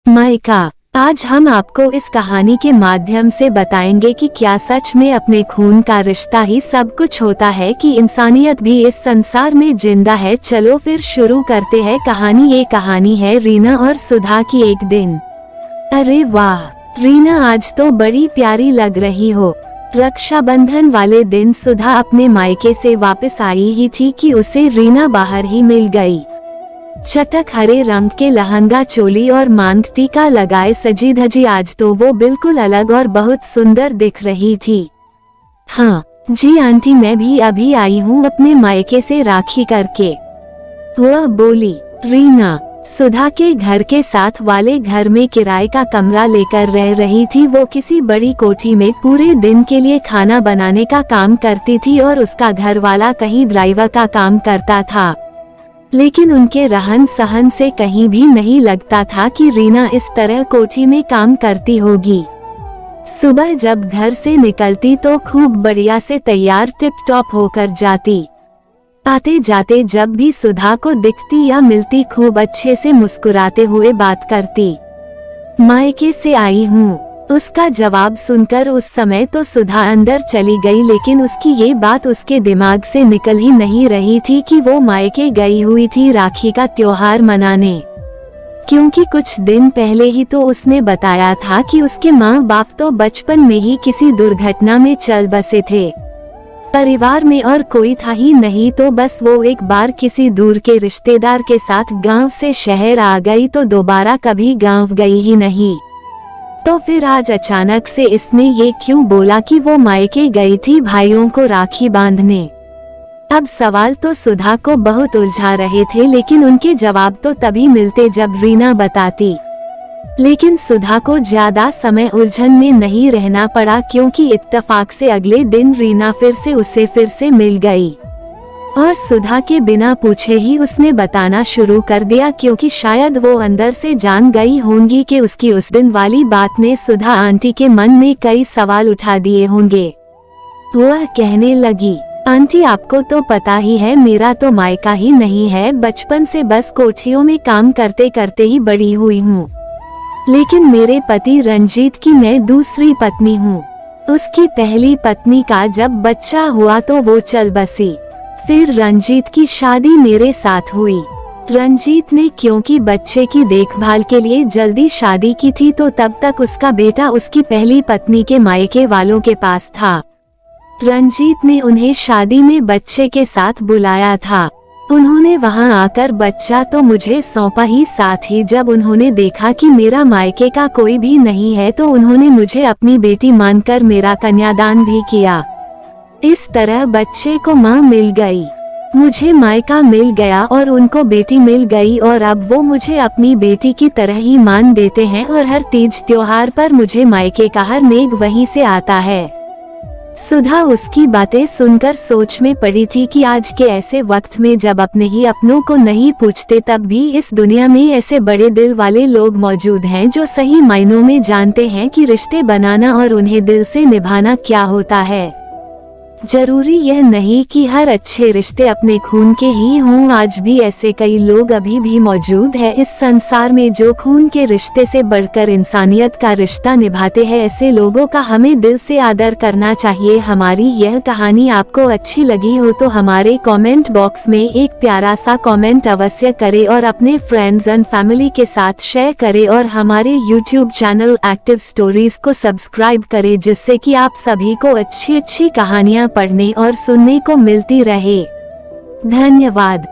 Mica. आज हम आपको इस कहानी के माध्यम से बताएंगे कि क्या सच में अपने खून का रिश्ता ही सब कुछ होता है कि इंसानियत भी इस संसार में जिंदा है। चलो फिर शुरू करते हैं कहानी। ये कहानी है रीना और सुधा की एक दिन। अरे वाह रीना, आज तो बड़ी प्यारी लग रही हो। रक्षाबंधन वाले दिन सुधा अपने मायके से वापस आई ही थी कि उसे रीना बाहर ही मिल गई। चटक हरे रंग के लहंगा, चोली और मांग टीका लगाए सजी धजी आज तो वो बिल्कुल अलग और बहुत सुंदर दिख रही थी। हाँ जी आंटी, मैं भी अभी आई हूँ अपने मायके से राखी करके, वह बोली। रीना सुधा के घर के साथ वाले घर में किराए का कमरा लेकर रह रही थी। वो किसी बड़ी कोठी में पूरे दिन के लिए खाना बनाने का काम करती थी और उसका घर वाला कहीं ड्राइवर का काम करता था। लेकिन उनके रहन सहन से कहीं भी नहीं लगता था कि रीना इस तरह कोठी में काम करती होगी। सुबह जब घर से निकलती तो खूब बढ़िया से तैयार टिप टॉप होकर जाती। आते जाते जब भी सुधा को दिखती या मिलती खूब अच्छे से मुस्कुराते हुए बात करती। मायके से आई हूँ, उसका जवाब सुनकर उस समय तो सुधा अंदर चली गई, लेकिन उसकी ये बात उसके दिमाग से निकल ही नहीं रही थी कि वो मायके गई हुई थी राखी का त्योहार मनाने। क्योंकि कुछ दिन पहले ही तो उसने बताया था कि उसके माँ बाप तो बचपन में ही किसी दुर्घटना में चल बसे थे। परिवार में और कोई था ही नहीं, तो बस वो एक बार किसी दूर के रिश्तेदार के साथ गांव से शहर आ गई तो दोबारा कभी गांव गई ही नहीं। तो फिर आज अचानक से इसने ये क्यों बोला कि वो मायके गई थी भाइयों को राखी बांधने। अब सवाल तो सुधा को बहुत उलझा रहे थे, लेकिन उनके जवाब तो तभी मिलते जब रीना बताती। लेकिन सुधा को ज्यादा समय उलझन में नहीं रहना पड़ा, क्योंकि इत्तेफाक से अगले दिन रीना फिर से मिल गई। और सुधा के बिना पूछे ही उसने बताना शुरू कर दिया, क्योंकि शायद वो अंदर से जान गई होंगी कि उसकी उस दिन वाली बात ने सुधा आंटी के मन में कई सवाल उठा दिए होंगे। वह कहने लगी, आंटी आपको तो पता ही है मेरा तो मायका ही नहीं है। बचपन से बस कोठियों में काम करते करते ही बड़ी हुई हूँ। लेकिन मेरे पति रंजीत की मैं दूसरी पत्नी हूँ। उसकी पहली पत्नी का जब बच्चा हुआ तो वो चल बसी। फिर रंजीत की शादी मेरे साथ हुई। रंजीत ने क्योंकि बच्चे की देखभाल के लिए जल्दी शादी की थी, तो तब तक उसका बेटा उसकी पहली पत्नी के मायके वालों के पास था। रंजीत ने उन्हें शादी में बच्चे के साथ बुलाया था। उन्होंने वहां आकर बच्चा तो मुझे सौंपा ही, साथ ही जब उन्होंने देखा कि मेरा मायके का कोई भी नहीं है तो उन्होंने मुझे अपनी बेटी मानकर मेरा कन्यादान भी किया। इस तरह बच्चे को माँ मिल गई, मुझे मायका मिल गया और उनको बेटी मिल गई, और अब वो मुझे अपनी बेटी की तरह ही मान देते हैं और हर तीज त्योहार पर मुझे मायके का हर नेक वहीं से आता है। सुधा उसकी बातें सुनकर सोच में पड़ी थी कि आज के ऐसे वक्त में जब अपने ही अपनों को नहीं पूछते, तब भी इस दुनिया में ऐसे बड़े दिल वाले लोग मौजूद हैं जो सही मायनों में जानते हैं कि रिश्ते बनाना और उन्हें दिल से निभाना क्या होता है। जरूरी यह नहीं कि हर अच्छे रिश्ते अपने खून के ही हों। आज भी ऐसे कई लोग अभी भी मौजूद हैं इस संसार में जो खून के रिश्ते से बढ़कर इंसानियत का रिश्ता निभाते हैं। ऐसे लोगों का हमें दिल से आदर करना चाहिए। हमारी यह कहानी आपको अच्छी लगी हो तो हमारे कमेंट बॉक्स में एक प्यारा सा कमेंट अवश्य करें और अपने फ्रेंड्स एंड फैमिली के साथ शेयर करें, और हमारे यूट्यूब चैनल एक्टिव स्टोरीज को सब्सक्राइब करें, जिससे कि आप सभी को अच्छी अच्छी कहानियाँ पढ़ने और सुनने को मिलती रहे। धन्यवाद।